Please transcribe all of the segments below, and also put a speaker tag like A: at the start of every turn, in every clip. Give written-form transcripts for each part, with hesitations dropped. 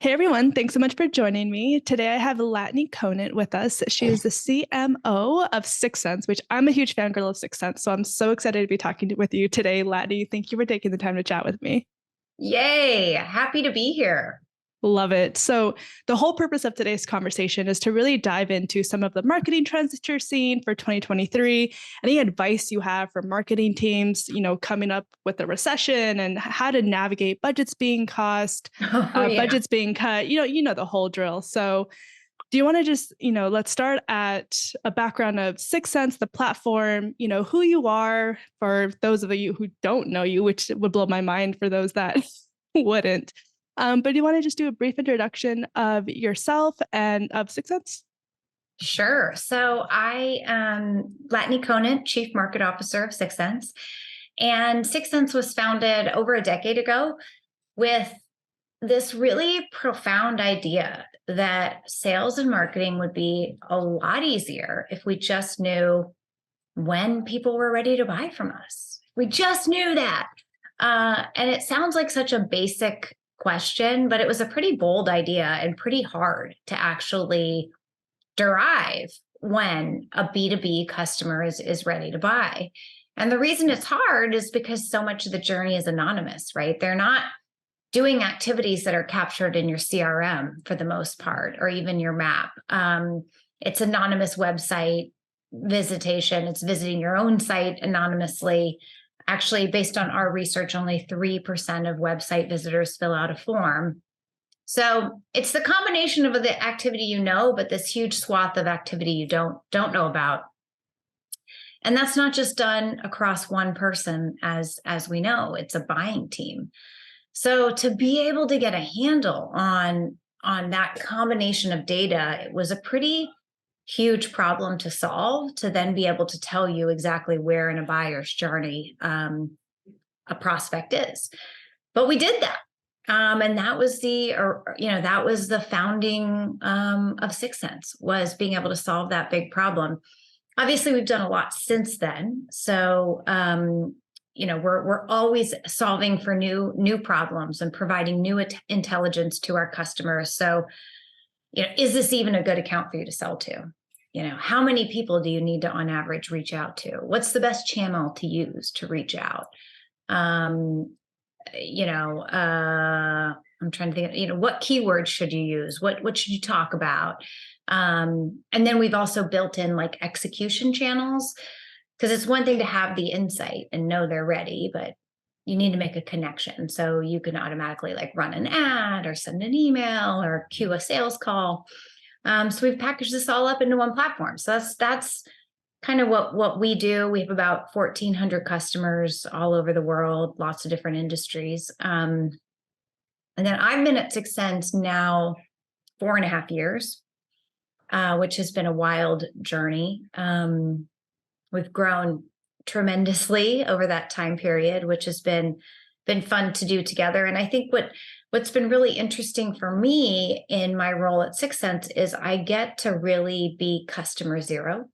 A: Hey everyone, thanks so much for joining me. Today I have Latané Conant with us. She is the CMO of 6sense, which I'm a huge fangirl of 6sense. So I'm so excited to be talking with you today, Latané. Thank you for taking the time to chat with me.
B: Yay, happy to be here.
A: Love it. So the whole purpose of today's conversation is to really dive into some of the marketing trends that you're seeing for 2023, any advice you have for marketing teams, coming up with the recession and how to navigate budgets being
B: Oh, yeah.
A: budgets being cut, the whole drill. So do you want to just, let's start at a background of 6sense, the platform, who you are for those of you who don't know you, which would blow my mind for those that wouldn't. But do you want to just do a brief introduction of yourself and of 6sense?
B: Sure. So I am Latané Conant, Chief Market Officer of 6sense. And 6sense was founded over a decade ago with this really profound idea that sales and marketing would be a lot easier if we just knew when people were ready to buy from us. We just knew that. And it sounds like such a basic question, but it was a pretty bold idea and pretty hard to actually derive when a B2B customer is ready to buy. And the reason it's hard is because so much of the journey is anonymous, right? They're not doing activities that are captured in your CRM for the most part, or even your map. It's anonymous website visitation. It's visiting your own site anonymously. Actually, based on our research, only 3% of website visitors fill out a form. So it's the combination of the activity but this huge swath of activity you don't know about. And that's not just done across one person, as we know, it's a buying team. So to be able to get a handle on that combination of data, it was a pretty huge problem to solve, to then be able to tell you exactly where in a buyer's journey a prospect is. But we did that. And that was the founding of 6sense, was being able to solve that big problem. Obviously, we've done a lot since then. So, we're always solving for new problems and providing new intelligence to our customers. So, is this even a good account for you to sell to? How many people do you need to, on average, reach out to? What's the best channel to use to reach out? I'm trying to think, what keywords should you use? What should you talk about? And then we've also built in like execution channels, because it's one thing to have the insight and know they're ready, but you need to make a connection. So you can automatically like run an ad or send an email or queue a sales call. So we've packaged this all up into one platform. So that's kind of what we do. We have about 1,400 customers all over the world, lots of different industries. And then I've been at 6sense now 4.5 years, which has been a wild journey. We've grown tremendously over that time period, which has been fun to do together. And I think what's been really interesting for me in my role at 6sense is I get to really be customer zero.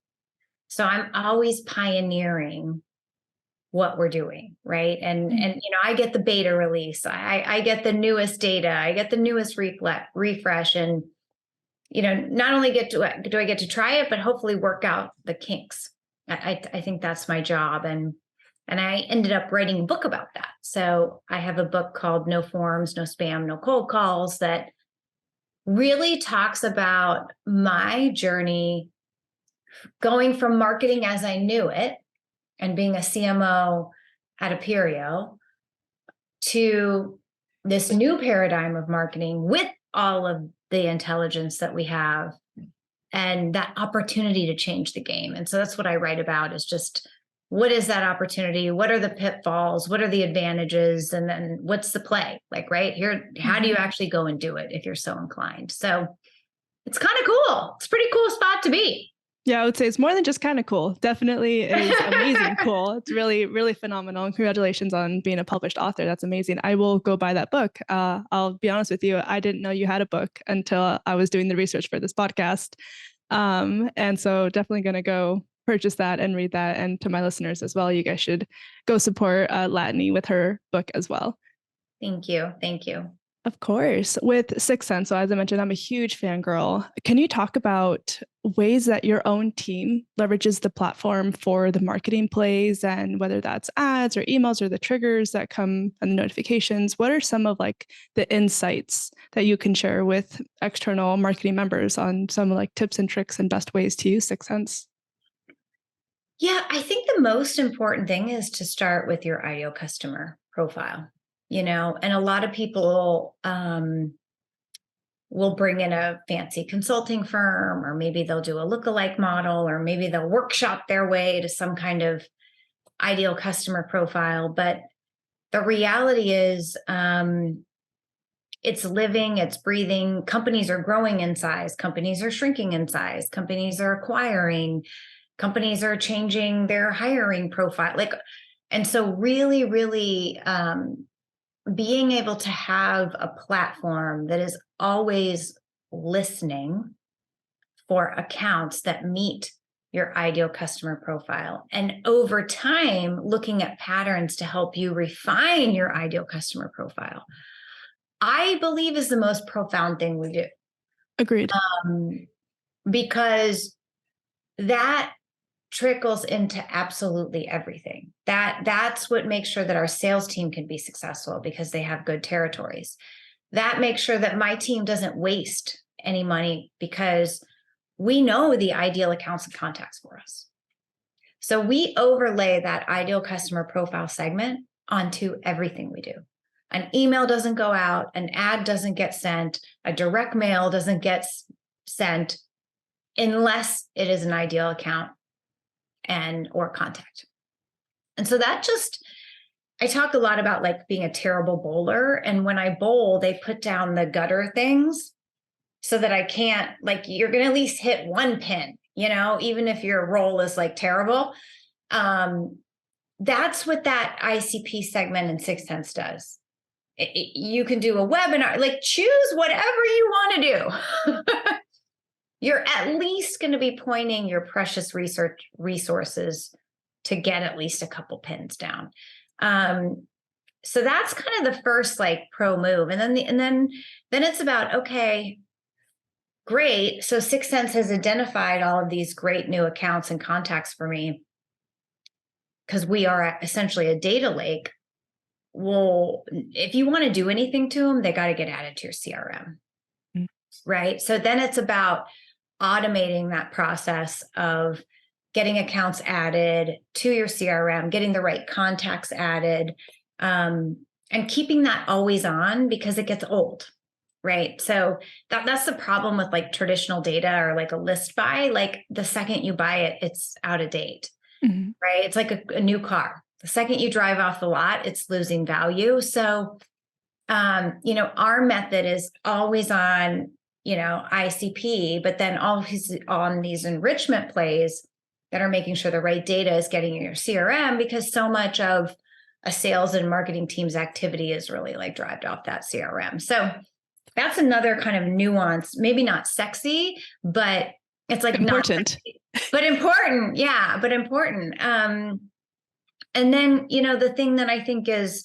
B: So I'm always pioneering what we're doing, right? And I get the beta release, I get the newest data, I get the newest refresh, and not only do I get to try it, but hopefully work out the kinks. I think that's my job, and I ended up writing a book about that. So I have a book called No Forms, No Spam, No Cold Calls that really talks about my journey going from marketing as I knew it and being a CMO at Aperio to this new paradigm of marketing with all of the intelligence that we have and that opportunity to change the game. And so that's what I write about, is just, what is that opportunity? What are the pitfalls? What are the advantages? And then what's the play? Like right here, how do you actually go and do it if you're so inclined? So it's kind of cool. It's a pretty cool spot to be.
A: Yeah, I would say it's more than just kind of cool. Definitely is amazing cool. It's really, really phenomenal. And congratulations on being a published author. That's amazing. I will go buy that book. I'll be honest with you, I didn't know you had a book until I was doing the research for this podcast. And so definitely going to go purchase that and read that. And to my listeners as well, you guys should go support Latané with her book as well.
B: Thank you. Thank you.
A: Of course. With 6sense, so as I mentioned, I'm a huge fangirl. Can you talk about ways that your own team leverages the platform for the marketing plays, and whether that's ads or emails or the triggers that come and the notifications? What are some of like the insights that you can share with external marketing members on some like tips and tricks and best ways to use 6sense?
B: Yeah, I think the most important thing is to start with your ideal customer profile, and a lot of people will bring in a fancy consulting firm, or maybe they'll do a lookalike model, or maybe they'll workshop their way to some kind of ideal customer profile. But the reality is, it's living, it's breathing. Companies are growing in size, companies are shrinking in size, companies are acquiring, companies are changing their hiring profile. And so really, really being able to have a platform that is always listening for accounts that meet your ideal customer profile, and over time looking at patterns to help you refine your ideal customer profile, I believe is the most profound thing we do.
A: Agreed.
B: Because that trickles into absolutely everything. That's what makes sure that our sales team can be successful, because they have good territories. That makes sure that my team doesn't waste any money, because we know the ideal accounts and contacts for us. So we overlay that ideal customer profile segment onto everything we do. An email doesn't go out, an ad doesn't get sent, a direct mail doesn't get sent unless it is an ideal account or contact. And so I talk a lot about like being a terrible bowler. And when I bowl, they put down the gutter things so that I can't, like, you're going to at least hit one pin, even if your roll is like terrible. That's what that ICP segment in 6sense does. You can do a webinar, like choose whatever you want to do. You're at least going to be pointing your precious research resources to get at least a couple pins down. So that's kind of the first like pro move. And then it's about, okay, great. So 6sense has identified all of these great new accounts and contacts for me, because we are essentially a data lake. Well, if you want to do anything to them, they got to get added to your CRM. Mm-hmm. Right. So then it's about automating that process of getting accounts added to your CRM, getting the right contacts added, and keeping that always on, because it gets old. Right. So that's the problem with like traditional data or like a list buy. Like the second you buy it, it's out of date. Mm-hmm. Right. It's like a new car. The second you drive off the lot, it's losing value. So, our method is always on, ICP, but then always on these enrichment plays that are making sure the right data is getting in your CRM, because so much of a sales and marketing team's activity is really like derived off that CRM. So that's another kind of nuance, maybe not sexy, but it's like
A: important,
B: but important. Yeah, but important. And then, the thing that I think is,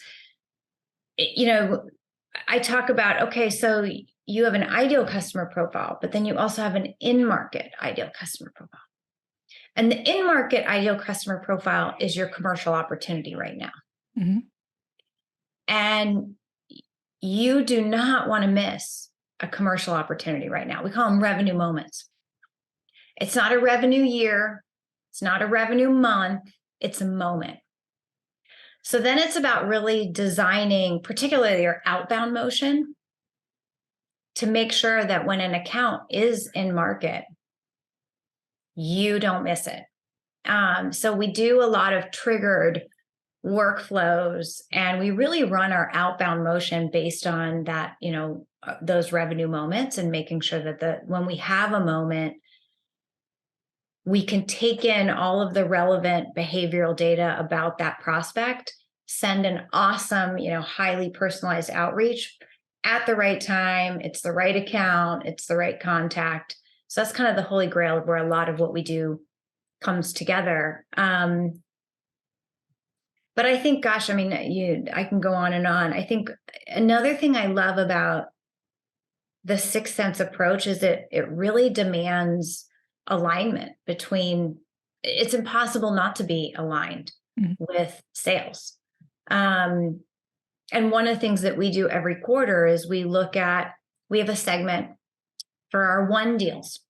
B: I talk about, okay, so you have an ideal customer profile, but then you also have an in-market ideal customer profile. And the in-market ideal customer profile is your commercial opportunity right now. Mm-hmm. And you do not want to miss a commercial opportunity right now. We call them revenue moments. It's not a revenue year. It's not a revenue month. It's a moment. So then it's about really designing, particularly your outbound motion, to make sure that when an account is in market, you don't miss it. So we do a lot of triggered workflows, and we really run our outbound motion based on that, those revenue moments, and making sure that when we have a moment, we can take in all of the relevant behavioral data about that prospect, send an awesome, highly personalized outreach at the right time. It's the right account, it's the right contact. So that's kind of the holy grail of where a lot of what we do comes together. But But I think, gosh, I mean, I can go on and on. I think another thing I love about the 6sense approach is it really demands alignment between, it's impossible not to be aligned
A: Mhm.
B: with sales. And one of the things that we do every quarter is we have a segment for our one deals,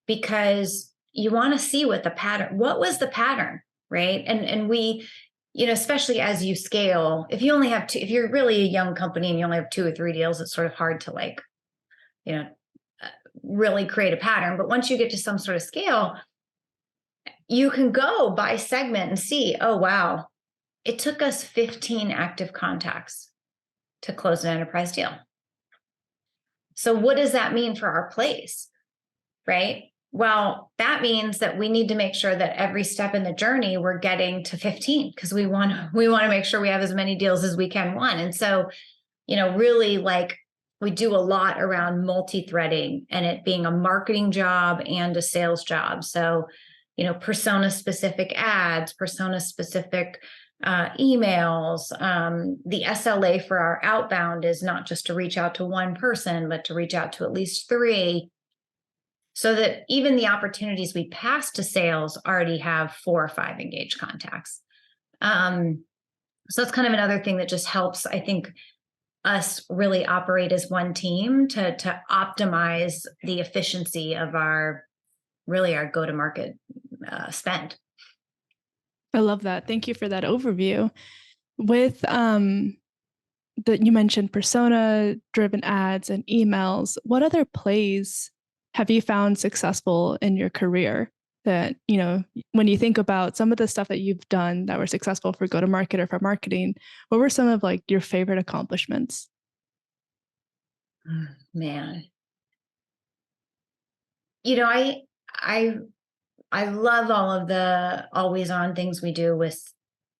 B: because you want to see what was the pattern, right? And we, especially as you scale, if you're really a young company and you only have 2 or 3 deals, it's sort of hard to you know, really create a pattern. But once you get to some sort of scale, you can go by segment and see, oh, wow, it took us 15 active contacts to close an enterprise deal. So what does that mean for our place, right? Well, that means that we need to make sure that every step in the journey we're getting to 15, because we want to make sure we have as many deals as we can one. And so, really we do a lot around multi-threading and it being a marketing job and a sales job. So, persona specific ads, persona specific emails. The SLA for our outbound is not just to reach out to one person, but to reach out to at least 3, so that even the opportunities we pass to sales already have 4 or 5 engaged contacts. So that's kind of another thing that just helps, I think, us really operate as one team to optimize the efficiency of our go-to-market spend.
A: I love that. Thank you for that overview. With that you mentioned persona driven ads and emails, what other plays have you found successful in your career that, when you think about some of the stuff that you've done that were successful for go to market or for marketing, what were some of your favorite accomplishments?
B: Man, I I love all of the always on things we do with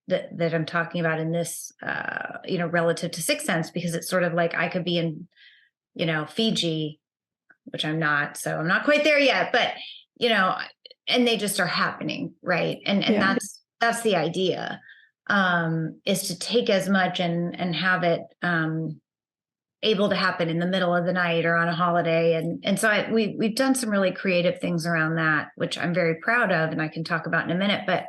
B: that I'm talking about in this, relative to 6sense, because it's sort of like I could be in, Fiji, which I'm not, so I'm not quite there yet, but, and they just are happening. Right. And
A: Yeah.
B: that's the idea, is to take as much and have it, able to happen in the middle of the night or on a holiday. And so we've done some really creative things around that, which I'm very proud of, and I can talk about in a minute. But,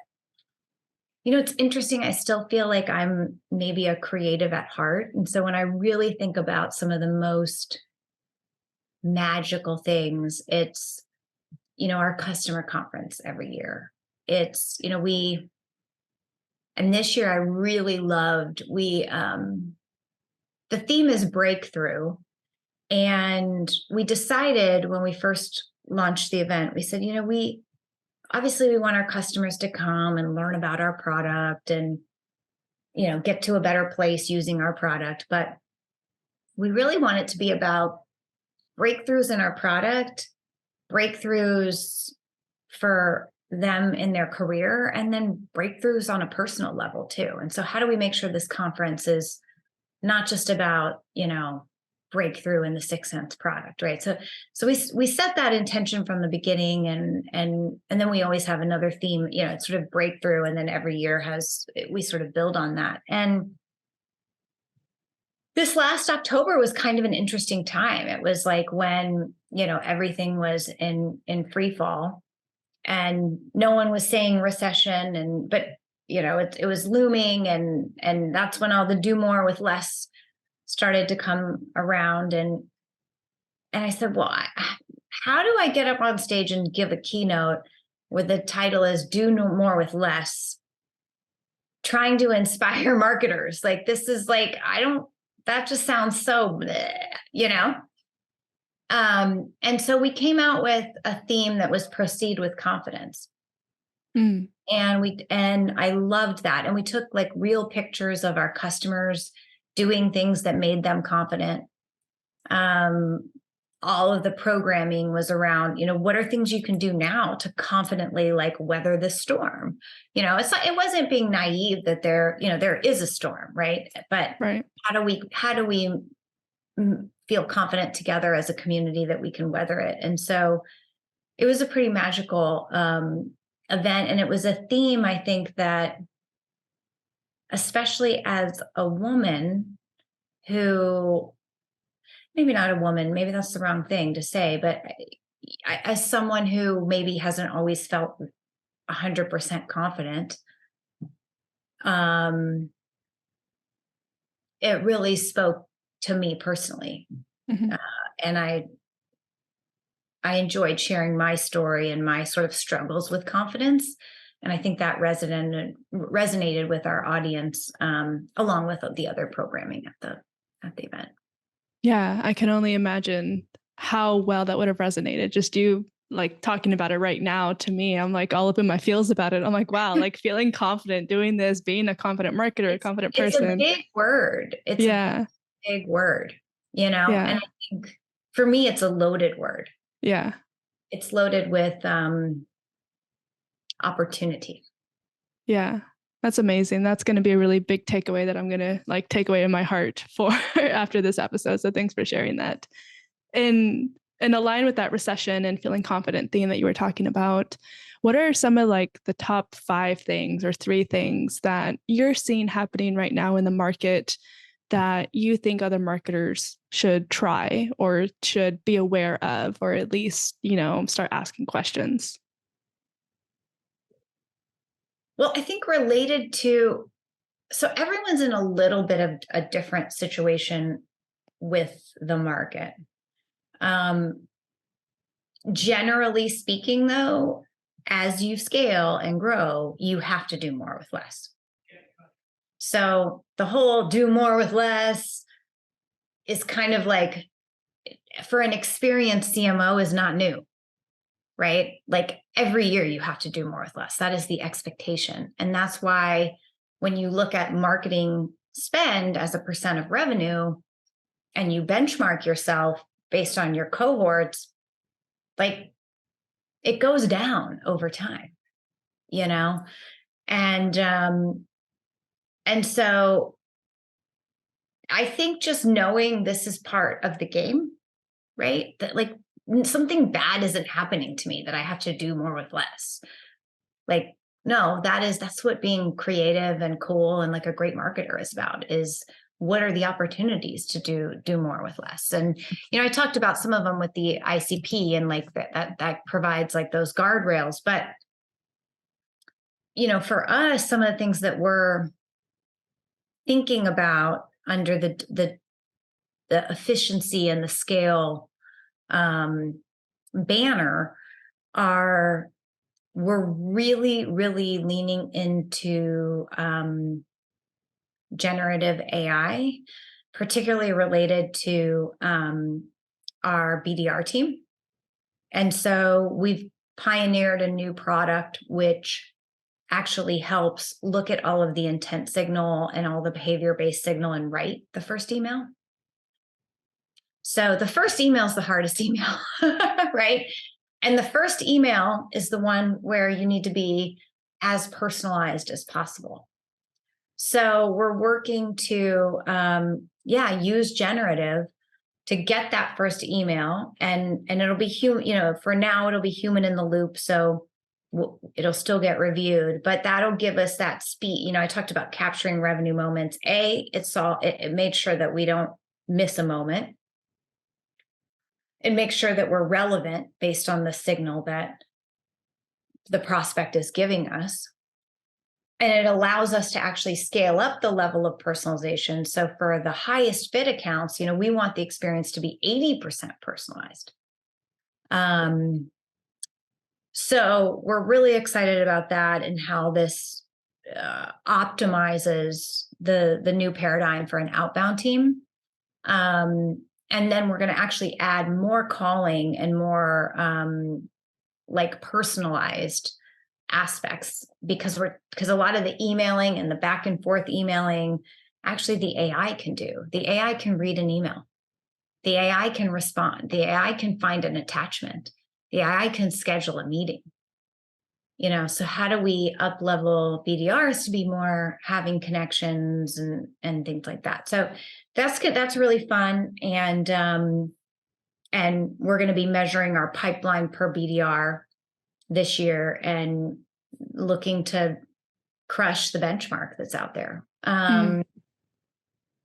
B: it's interesting. I still feel like I'm maybe a creative at heart. And so when I really think about some of the most magical things, it's, our customer conference every year. It's, and this year I really loved, the theme is breakthrough. And we decided when we first launched the event, we said, we want our customers to come and learn about our product and, get to a better place using our product. But we really want it to be about breakthroughs in our product, breakthroughs for them in their career, and then breakthroughs on a personal level too. And so how do we make sure this conference is not just about, breakthrough in the 6sense product, right? So we set that intention from the beginning, and then we always have another theme, it's sort of breakthrough, and then every year we sort of build on that. And this last October was kind of an interesting time. It was like when, everything was in free fall and no one was saying recession, but it was looming, and that's when all the do more with less started to come around. And I said, well, how do I get up on stage and give a keynote where the title is Do No More with Less, trying to inspire marketers? Like, this is like, that just sounds so bleh, and so we came out with a theme that was Proceed with Confidence.
A: Mm.
B: And I loved that. And we took real pictures of our customers doing things that made them confident. All of the programming was around, what are things you can do now to confidently weather the storm? It wasn't being naive that there is a storm, right? But
A: Right.
B: how do we feel confident together as a community that we can weather it? And so it was a pretty magical event. And it was a theme, I think, that especially as a woman who, maybe not a woman, maybe that's the wrong thing to say, but as someone who maybe hasn't always felt 100% confident, it really spoke to me personally.
A: Mhm.
B: And I enjoyed sharing my story and my sort of struggles with confidence. And I think that resonated with our audience, along with the other programming at the event.
A: Yeah, I can only imagine how well that would have resonated. Just you like talking about it right now to me, I'm like all up in my feels about it. I'm like, wow, like feeling confident doing this, being a confident marketer, a confident
B: It's a
A: person.
B: big word. It's a
A: Yeah.
B: big word, you know, and
A: Yeah.
B: I think for me, it's a loaded word.
A: Yeah.
B: It's loaded with opportunity.
A: Yeah. That's amazing. That's going to be a really big takeaway that I'm going to like take away in my heart for after this episode. So thanks for sharing that. And align with that recession and feeling confident theme that you were talking about, what are some of like the top 5 things or 3 things that you're seeing happening right now in the market that you think other marketers should try or should be aware of, or at least, start asking questions?
B: Well, I think related to, so everyone's in a little bit of a different situation with the market. Generally speaking, though, as you scale and grow, you have to do more with less. So the whole do more with less is kind of like, for an experienced CMO, is not new, right? Like every year you have to do more with less. That is the expectation. And that's why when you look at marketing spend as a percent of revenue and you benchmark yourself based on your cohorts, like it goes down over time, you know? And so I think just knowing this is part of the game, right? That like something bad isn't happening to me that I have to do more with less. Like, no, that's what being creative and cool and like a great marketer is about, is what are the opportunities to do more with less. And I talked about some of them with the ICP and like that provides like those guardrails. But for us, some of the things that we're thinking about under the efficiency and the scale banner are, we're really, really leaning into generative AI, particularly related to our BDR team. And so we've pioneered a new product which actually helps look at all of the intent signal and all the behavior-based signal and write the first email. So the first email is the hardest email, right? And the first email is the one where you need to be as personalized as possible. So we're working to, use generative to get that first email, and it'll be human. For now, it'll be human in the loop. So it'll still get reviewed, but that'll give us that speed. I talked about capturing revenue moments. It made sure that we don't miss a moment. And make sure that we're relevant based on the signal that the prospect is giving us. And it allows us to actually scale up the level of personalization. So for the highest fit accounts, we want the experience to be 80% personalized. So we're really excited about that and how this optimizes the new paradigm for an outbound team. And then we're going to actually add more calling and more like personalized aspects, because a lot of the emailing and the back and forth emailing, actually the AI can do. The AI can read an email. The AI can respond. The AI can find an attachment. The AI can schedule a meeting. So how do we up level BDRs to be more having connections and things like that? So that's good. That's really fun. And we're going to be measuring our pipeline per BDR this year and looking to crush the benchmark that's out there.
A: Mm.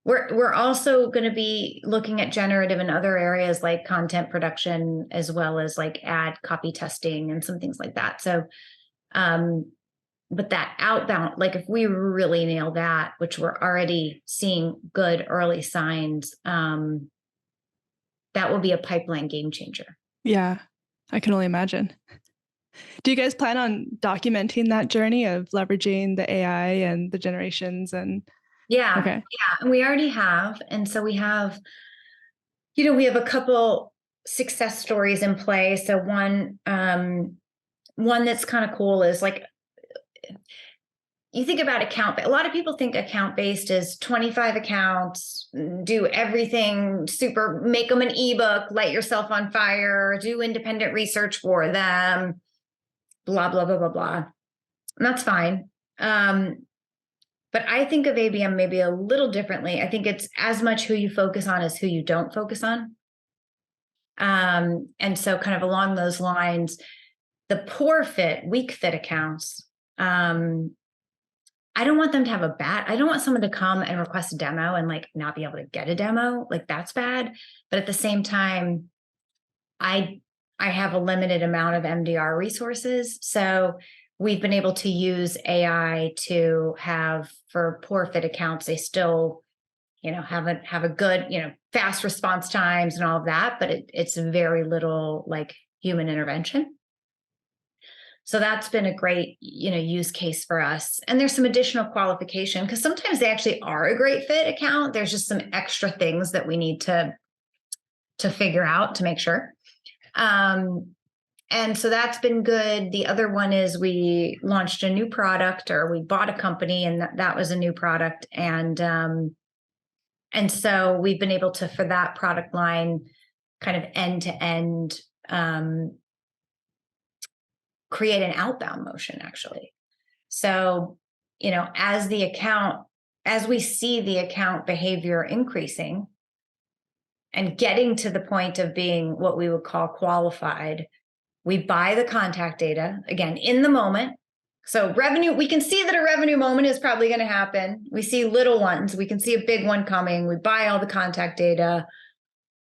B: We're also going to be looking at generative in other areas like content production, as well as like ad copy testing and some things like that. So, but that outbound, like if we really nail that, which we're already seeing good early signs, that will be a pipeline game changer.
A: Yeah, I can only imagine. Do you guys plan on documenting that journey of leveraging the AI and the generations and
B: Yeah,
A: okay.
B: yeah, and we already have, and so we have, we have a couple success stories in play. So one that's kind of cool is like, you think about account, a lot of people think account based is 25 accounts, do everything super, make them an ebook, light yourself on fire, do independent research for them, blah, blah, blah, blah, blah. And that's fine. But I think of ABM maybe a little differently. I think it's as much who you focus on as who you don't focus on. And so kind of along those lines, the poor fit, weak fit accounts, I don't want them to have I don't want someone to come and request a demo and like not be able to get a demo. Like that's bad. But at the same time, I have a limited amount of MDR resources. So we've been able to use AI to have, for poor fit accounts, they still, have a good, fast response times and all of that, but it's very little like human intervention. So that's been a great, use case for us. And there's some additional qualification because sometimes they actually are a great fit account. There's just some extra things that we need to figure out to make sure. And so that's been good. The other one is we launched a new product, or we bought a company, and that was a new product. And so we've been able to, for that product line, kind of end to end, create an outbound motion actually. So, as we see the account behavior increasing and getting to the point of being what we would call qualified, we buy the contact data again in the moment. So revenue, we can see that a revenue moment is probably going to happen. We see little ones, we can see a big one coming. We buy all the contact data.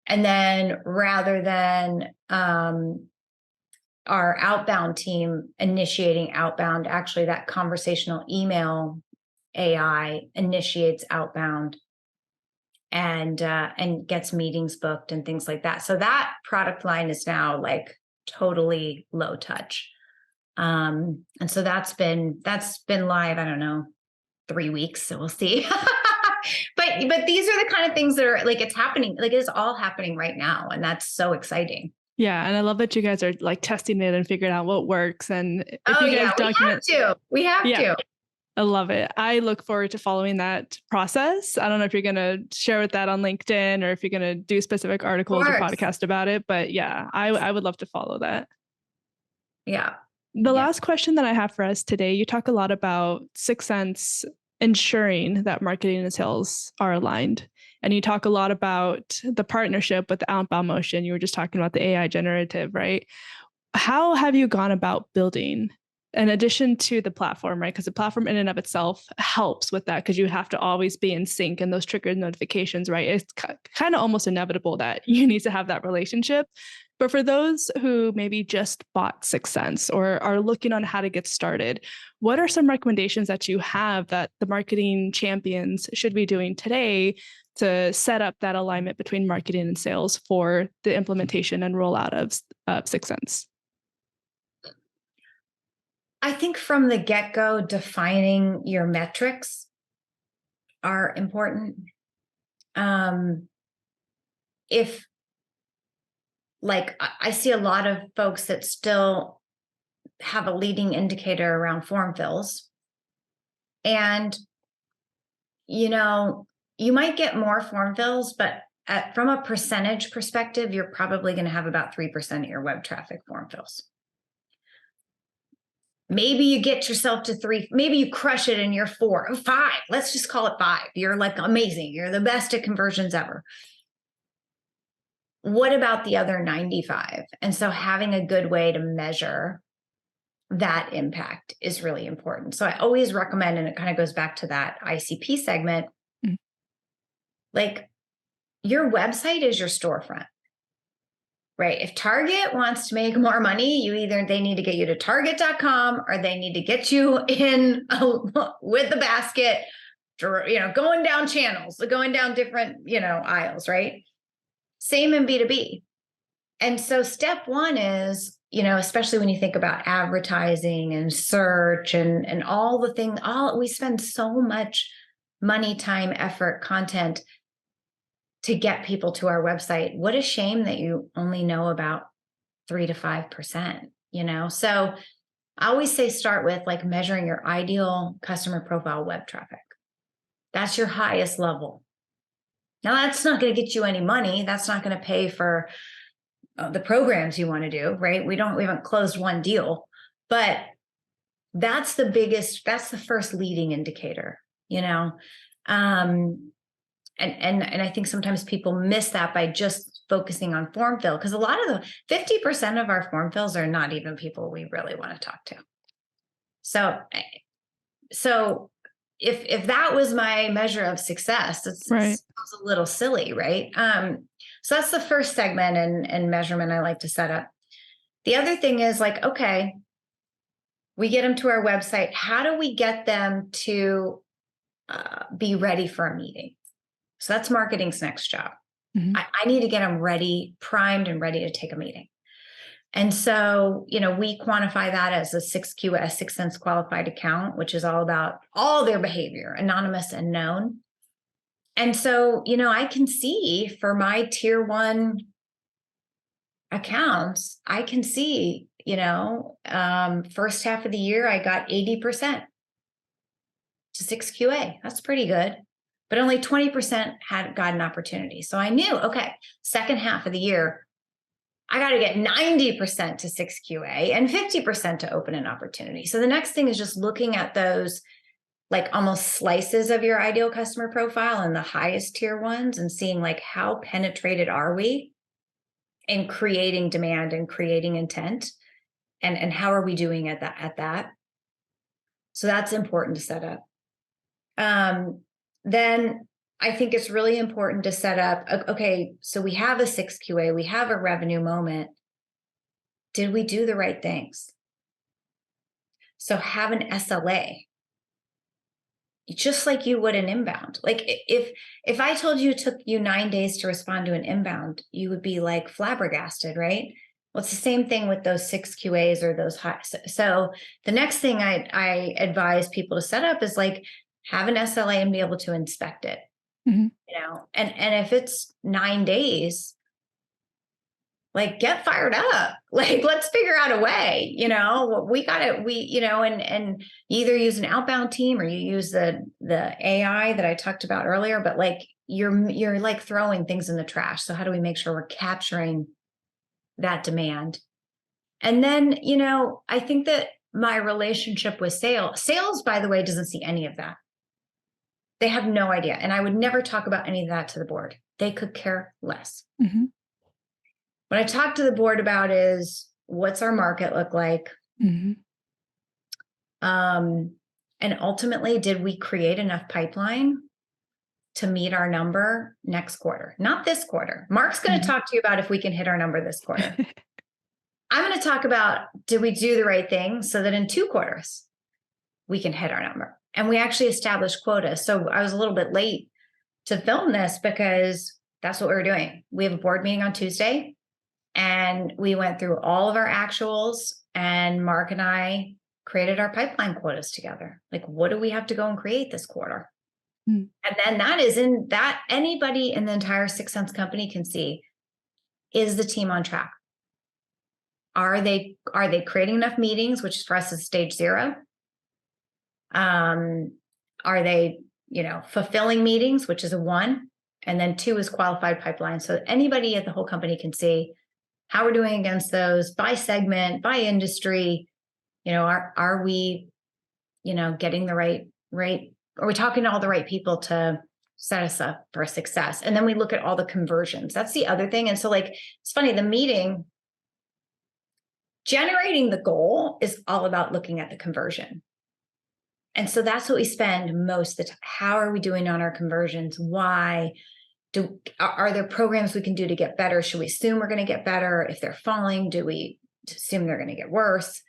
B: And then rather than, our outbound team initiating outbound, actually that conversational email AI initiates outbound and gets meetings booked and things like that. So that product line is now like totally low touch. And so that's been live, I don't know, 3 weeks. So we'll see. but these are the kind of things that are like, it's happening, like it's all happening right now. And that's so exciting.
A: Yeah. And I love that you guys are like testing it and figuring out what works. And if you guys document,
B: we have to.
A: I love it. I look forward to following that process. I don't know if you're going to share with that on LinkedIn or if you're going to do specific articles or podcast about it, but yeah, I would love to follow that.
B: Yeah.
A: The last question that I have for us today, you talk a lot about 6sense ensuring that marketing and sales are aligned. And you talk a lot about the partnership with the outbound motion. You were just talking about the AI generative, right? How have you gone about building, in addition to the platform, right? Because the platform in and of itself helps with that because you have to always be in sync and those triggered notifications, right? It's kind of almost inevitable that you need to have that relationship. But for those who maybe just bought 6sense or are looking on how to get started, what are some recommendations that you have that the marketing champions should be doing today to set up that alignment between marketing and sales for the implementation and rollout of 6sense?
B: I think from the get-go, defining your metrics are important. If like I see a lot of folks that still have a leading indicator around form fills. And, you might get more form fills, but from a percentage perspective, you're probably going to have about 3% of your web traffic form fills. Maybe you get yourself to 3, maybe you crush it and you're 4 or 5. Let's just call it 5. You're like amazing. You're the best at conversions ever. What about the other 95? And so having a good way to measure that impact is really important. So I always recommend, and it kind of goes back to that ICP segment,
A: Mm.
B: like your website is your storefront, right? If Target wants to make more money, they need to get you to target.com, or they need to get you in with the basket, going down channels, going down different, aisles, right? Same in B2B. And so step one is, especially when you think about advertising and search and all the things, we spend so much money, time, effort, content to get people to our website. What a shame that you only know about 3 to 5%, So I always say start with like measuring your ideal customer profile web traffic. That's your highest level. Now, that's not going to get you any money. That's not going to pay for the programs you want to do, right? We haven't closed one deal, but that's the first leading indicator, and I think sometimes people miss that by just focusing on form fill, because a lot of the 50% of our form fills are not even people we really want to talk to. So if that was my measure of success, it sounds a little silly, right? So that's the first segment and measurement I like to set up. The other thing is like, okay, we get them to our website. How do we get them to be ready for a meeting? So that's marketing's next job.
A: Mm-hmm.
B: I need to get them ready, primed and ready to take a meeting. And so, we quantify that as a 6sense qualified account, which is all about all their behavior, anonymous and known. And so, I can see for my tier 1 accounts, I can see, first half of the year, I got 80% to 6QA. That's pretty good. But only 20% had got an opportunity. So I knew, okay, second half of the year, I got to get 90% to 6QA and 50% to open an opportunity. So the next thing is just looking at those like almost slices of your ideal customer profile and the highest tier ones and seeing like how penetrated are we in creating demand and creating intent, and how are we doing at that. So that's important to set up. Then I think it's really important to set up, okay, so we have a 6QA, we have a revenue moment. Did we do the right things? So have an SLA, just like you would an inbound. Like if I told you it took you 9 days to respond to an inbound, you would be like flabbergasted, right? Well, it's the same thing with those 6QAs or those high. So the next thing I advise people to set up is like have an SLA and be able to inspect it.
A: Mm-hmm.
B: And if it's 9 days, like get fired up, like let's figure out a way, we got it. And you either use an outbound team or you use the AI that I talked about earlier, but like you're like throwing things in the trash. So how do we make sure we're capturing that demand? And then, I think that my relationship with sales, by the way, doesn't see any of that. They have no idea. And I would never talk about any of that to the board. They could care less.
A: Mm-hmm.
B: What I talk to the board about is what's our market look like?
A: Mm-hmm.
B: And ultimately, did we create enough pipeline to meet our number next quarter? Not this quarter. Mark's going to talk to you about if we can hit our number this quarter. I'm going to talk about, did we do the right thing so that in 2 quarters we can hit our number? And we actually established quotas. So I was a little bit late to film this because that's what we were doing. We have a board meeting on Tuesday. And we went through all of our actuals, and Mark and I created our pipeline quotas together. Like, what do we have to go and create this quarter? And then that anybody in the entire 6sense company can see, is the team on track? Are they creating enough meetings, which for us is stage 0? Are they, fulfilling meetings, which is a 1, and then 2 is qualified pipeline. So anybody at the whole company can see how we're doing against those by segment, by industry. Are we, getting the right, are we talking to all the right people to set us up for success? And then we look at all the conversions. That's the other thing. And so like, it's funny, the meeting, Generating the goal is all about looking at the conversion. And so that's what we spend most of the time. How are we doing on our conversions? Why? Are there programs we can do to get better? Should we assume we're going to get better? If they're falling, do we assume they're going to get worse?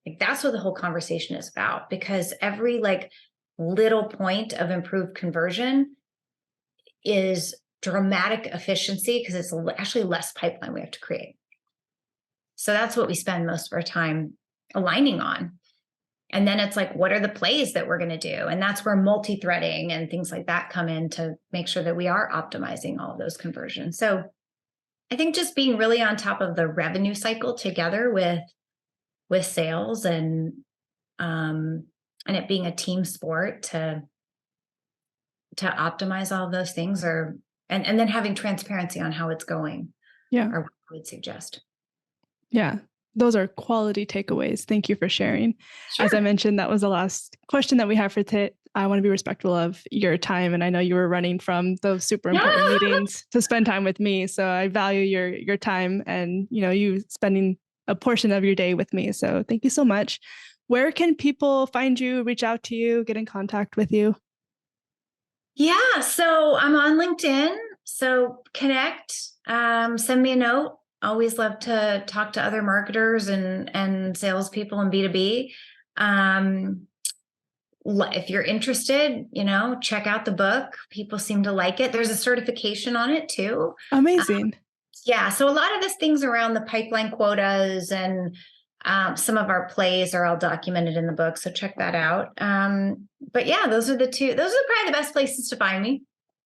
B: Like, that's what the whole conversation is about, because every like little point of improved conversion is dramatic efficiency, because it's actually less pipeline we have to create. So that's what we spend most of our time aligning on. And then it's like, what are the plays that we're going to do? And that's where multi-threading and things like that come in to make sure that we are optimizing all of those conversions. So I think just being really on top of the revenue cycle together with sales and it being a team sport to optimize all of those things, and then having transparency on how it's going.
A: Yeah.
B: Or what I would suggest.
A: Yeah. Those are quality takeaways. Thank you for sharing.
B: Sure.
A: As I mentioned, that was the last question that we have for today. I want to be respectful of your time. And I know you were running from those super important meetings to spend time with me. So I value your time and, you spending a portion of your day with me. So thank you so much. Where can people find you, reach out to you, get in contact with you?
B: Yeah. So I'm on LinkedIn. So connect, send me a note. Always love to talk to other marketers and salespeople in B2B. If you're interested, check out the book. People seem to like it. There's a certification on it too.
A: Amazing.
B: Yeah. So a lot of this things around the pipeline quotas and some of our plays are all documented in the book. So check that out. But yeah, those are probably the best places to find me.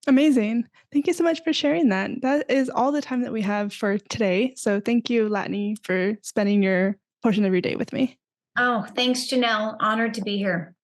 A: Amazing. Thank you so much for sharing that. That is all the time that we have for today. So thank you, Latané, for spending your portion of your day with me.
B: Oh, thanks, Janelle. Honored to be here.